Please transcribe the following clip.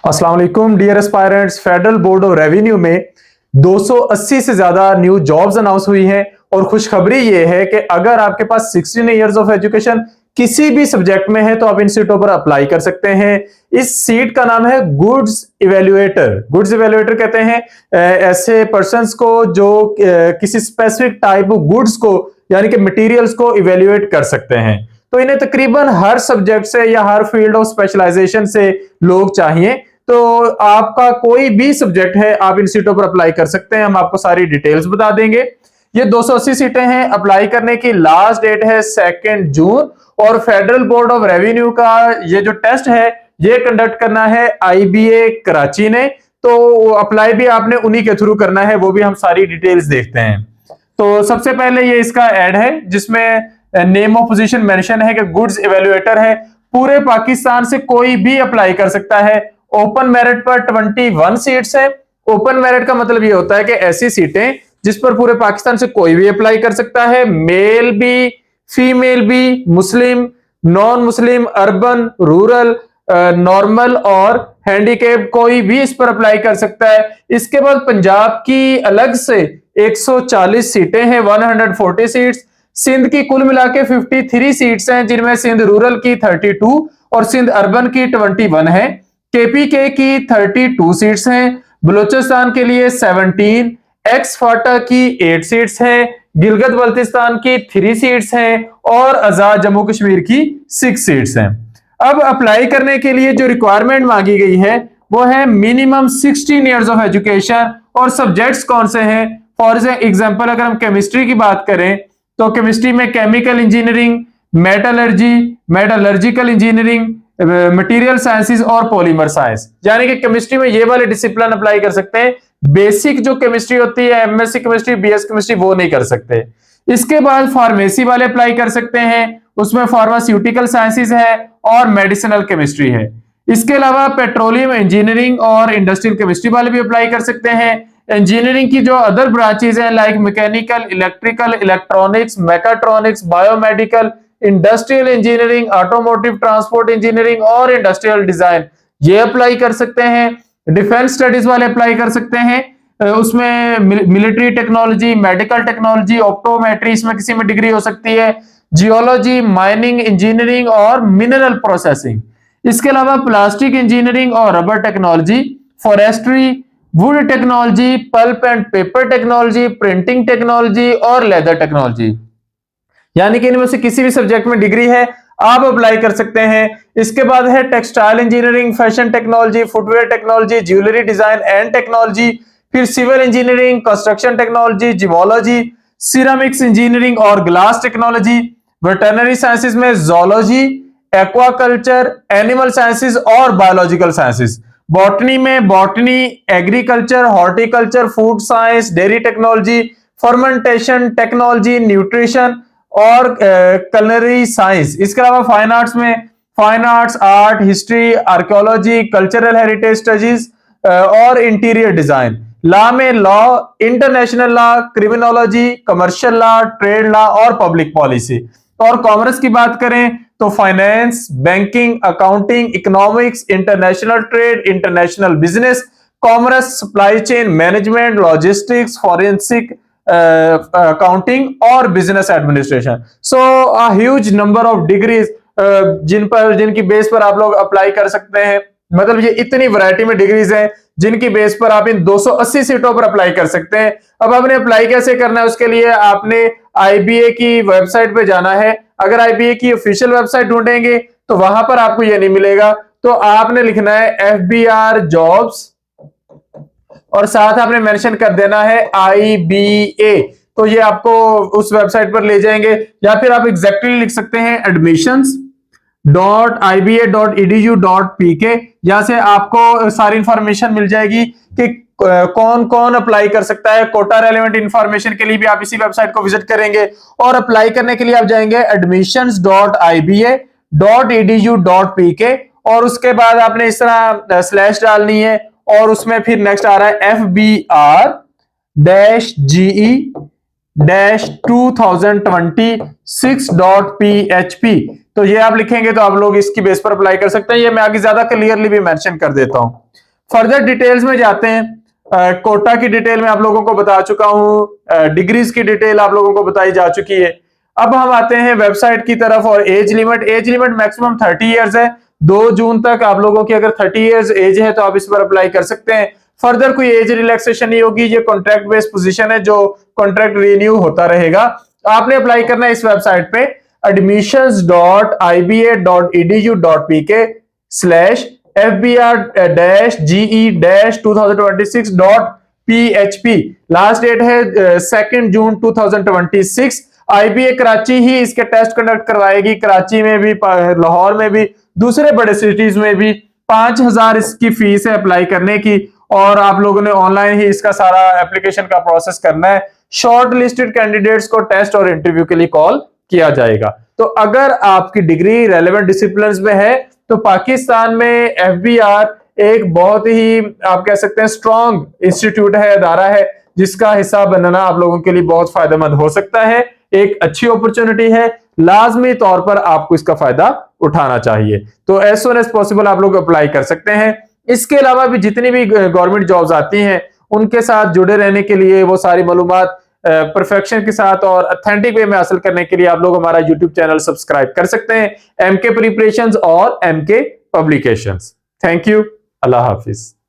अस्सलाम वालेकुम dear aspirants. Federal Board of Revenue में 280 से ज्यादा न्यू जॉब्स अनाउंस हुई हैं और खुशखबरी ये है कि अगर आपके पास 16 इयर्स ऑफ एजुकेशन किसी भी सब्जेक्ट में है तो आप इन सीटों पर अप्लाई कर सकते हैं। इस सीट का नाम है गुड्स इवेल्युएटर। गुड्स इवेल्युएटर कहते हैं ऐसे पर्संस को जो किसी स्पेसिफिक टाइप ऑफ गुड्स को यानी कि मटेरियल्स को इवेल्युएट कर सकते हैं। तो इन्हें तकरीबन हर सब्जेक्ट से या हर फील्ड ऑफ स्पेशलाइजेशन से लोग चाहिए। तो आपका कोई भी सब्जेक्ट है आप इन सीटों पर अप्लाई कर सकते हैं। हम आपको सारी डिटेल्स बता देंगे। ये 280 सीटें हैं। अप्लाई करने की लास्ट डेट है 2 जून और फेडरल बोर्ड ऑफ रेवेन्यू का ये जो टेस्ट है ये कंडक्ट करना है IBA कराची ने। तो अप्लाई भी आपने उन्हीं के थ्रू करना है, वो भी हम सारी डिटेल्स देखते हैं। तो सबसे पहले ये इसका एड है जिसमें नेम ऑफ पोजीशन मेंशन है कि गुड्स इवेल्युएटर है। पूरे पाकिस्तान से कोई भी अप्लाई कर सकता है। ओपन मेरिट पर 21 सीट्स है। ओपन मेरिट का मतलब ये होता है कि ऐसी सीटें जिस पर पूरे पाकिस्तान से कोई भी अप्लाई कर सकता है, मेल भी, फीमेल भी, Muslim, non Muslim, urban, rural, normal और हैंडीकैप, कोई भी इस पर अप्लाई कर सकता है। इसके बाद पंजाब की अलग से 140 सीटें हैं, 140 सीट्स। सिंध की कुल मिला के 53 सीट्स हैं जिनमें सिंध रूरल की 32 और सिंध अर्बन की 21 है। KPK की 32 सीट्स हैं। बलूचिस्तान के लिए 17, एक्स फाटा की 8 सीट्स हैं। गिलगित बल्तिस्तान की 3 सीट्स हैं और आजाद जम्मू कश्मीर की 6 सीट्स हैं। अब अप्लाई करने के लिए जो रिक्वायरमेंट मांगी गई है वो है मिनिमम 16 इयर्स ऑफ एजुकेशन। और सब्जेक्ट्स कौन से हैं? फॉर एग्जांपल अगर हम केमिस्ट्री की बात करें तो केमिस्ट्री में chemical engineering, metallurgy, metallurgical engineering, material sciences और पॉलीमर साइंस, यानी कि केमिस्ट्री में ये वाले डिसिप्लिन अप्लाई कर सकते हैं। बेसिक जो केमिस्ट्री होती है MSc केमिस्ट्री, BS केमिस्ट्री, वो नहीं कर सकते। इसके बाद फार्मेसी वाले अप्लाई कर सकते हैं, उसमें फार्मास्यूटिकल साइंसेस है और मेडिसिनल केमिस्ट्री है। इसके अलावा पेट्रोलियम इंजीनियरिंग और इंडस्ट्रियल केमिस्ट्री वाले भी अप्लाई कर सकते हैं। इंजीनियरिंग की जो अदर ब्रांचेज हैं like mechanical, electrical, electronics, mechatronics, biomedical, industrial engineering, automotive, transport engineering और इंडस्ट्रियल डिजाइन, ये अप्लाई कर सकते हैं। डिफेंस स्टडीज वाले अप्लाई कर सकते हैं, उसमें military technology, medical technology, optometry, इसमें किसी में डिग्री हो सकती है। जियोलॉजी, माइनिंग इंजीनियरिंग और मिनरल प्रोसेसिंग। इसके अलावा प्लास्टिक इंजीनियरिंग और rubber technology, forestry, would technology, pulp and paper technology, printing technology और लेदर टेक्नोलॉजी, यानी कि इनमें से किसी भी सब्जेक्ट में डिग्री है आप अप्लाई कर सकते हैं। इसके बाद है textile engineering, fashion technology, footwear technology, jewellery design and technology, फिर civil engineering, construction technology, geology, ceramics engineering और ग्लास टेक्नोलॉजी। वेटरनरी साइंसेज में जोलॉजी, एक्वाकल्चर, एनिमल साइंसेज और बायोलॉजिकल साइंसेज। बॉटनी में botany, agriculture, horticulture, food science, dairy technology, fermentation technology, nutrition और culinary science. इसके अलावा fine arts में fine arts, art, history, archaeology, cultural heritage studies और interior design. Law में law, international law, criminology, commercial law, trade law और public policy. और commerce की बात करें तो finance, banking, accounting, economics, international trade, international business, commerce, supply chain management, logistics, forensic accounting और business administration. So a huge number of degrees जिनकी base पर आप लोग अप्लाई कर सकते हैं। मतलब ये इतनी वैरायटी में डिग्रीज हैं जिनकी बेस पर आप इन 280 सीटों पर अप्लाई कर सकते हैं। अब आपने अप्लाई कैसे करना है उसके लिए आपने IBA की वेबसाइट पे जाना है। अगर IBA की ऑफिशियल वेबसाइट ढूंढेंगे तो वहां पर आपको ये नहीं मिलेगा, तो आपने लिखना है FBR जॉब्स और साथ आपने मेंशन कर देना है IBA, तो ये आपको उस वेबसाइट पर ले जाएंगे। या फिर आप एग्जैक्टली लिख सकते हैं admissions.iba.edu.pk, यहां से आपको सारी इंफॉर्मेशन मिल जाएगी कि कौन कौन अप्लाई कर सकता है। कोटा रेलेवेंट इंफॉर्मेशन के लिए भी आप इसी वेबसाइट को विजिट करेंगे और अप्लाई करने के लिए आप जाएंगे admissions.iba.edu.pk और उसके बाद आपने इस तरह स्लैश डालनी है और उसमें फिर नेक्स्ट आ रहा है FBR-GE-2026.php, तो ये आप लिखेंगे तो आप लोग इसकी बेस पर अप्लाई कर सकते हैं। ये मैं आगे ज्यादा क्लियरली भी मेंशन कर देता हूं। फर्दर डिटेल्स में जाते हैं। कोटा की डिटेल में आप लोगों को बता चुका हूं, डिग्रीज की डिटेल आप लोगों को बताई जा चुकी है। अब हम आते हैं वेबसाइट की तरफ और एज लिमिट मैक्सिमम 30 इयर्स है। 2 जून तक आप लोगों की अगर 30 इयर्स एज है तो आप इस पर अप्लाई कर सकते हैं। फर्दर कोई एज रिलैक्सेशन नहीं होगी, ये कॉन्ट्रैक्ट बेस्ड पोजीशन है जो कॉन्ट्रैक्ट रिन्यू होता रहेगा। आपने अप्लाई करना है इस वेबसाइट पे admissions.ibA.edu.pk/fbr-ge-2026.php। लास्ट डेट है 2 जून 2026। आईबीए कराची ही इसके टेस्ट कंडक्ट करवाएगी, कराची में भी, लाहौर में भी, दूसरे बड़े सिटीज में भी। 5000 इसकी फीस है अप्लाई करने की और आप लोगों ने ऑनलाइन ही इसका सारा एप्लीकेशन का प्रोसेस करना है। शॉर्ट लिस्टेड कैंडिडेट्स को टेस्ट और इंटरव्यू के लिए कॉल किया जाएगा। तो अगर आपकी डिग्री रेलेवेंट डिसिप्लिन्स में है तो पाकिस्तान में एफबीआर एक बहुत ही आप कह सकते हैं स्ट्रॉन्ग इंस्टीट्यूट है, अदारा है, जिसका हिस्सा बनना आप लोगों के लिए बहुत फायदेमंद हो सकता है। एक अच्छी अपॉर्चुनिटी है, लाजमी तौर पर आपको इसका फायदा उठाना चाहिए। तो एज सुन एज पॉसिबल आप लोग अप्लाई कर सकते हैं। इसके अलावा भी जितनी भी गवर्नमेंट जॉब्स आती हैं उनके साथ जुड़े रहने के लिए, वो सारी मालूमात परफेक्शन के साथ और ऑथेंटिक वे में हासिल करने के लिए आप लोग हमारा यूट्यूब चैनल सब्सक्राइब कर सकते हैं, एमके प्रिपरेशंस और एमके पब्लिकेशंस। थैंक यू, अल्लाह हाफिज।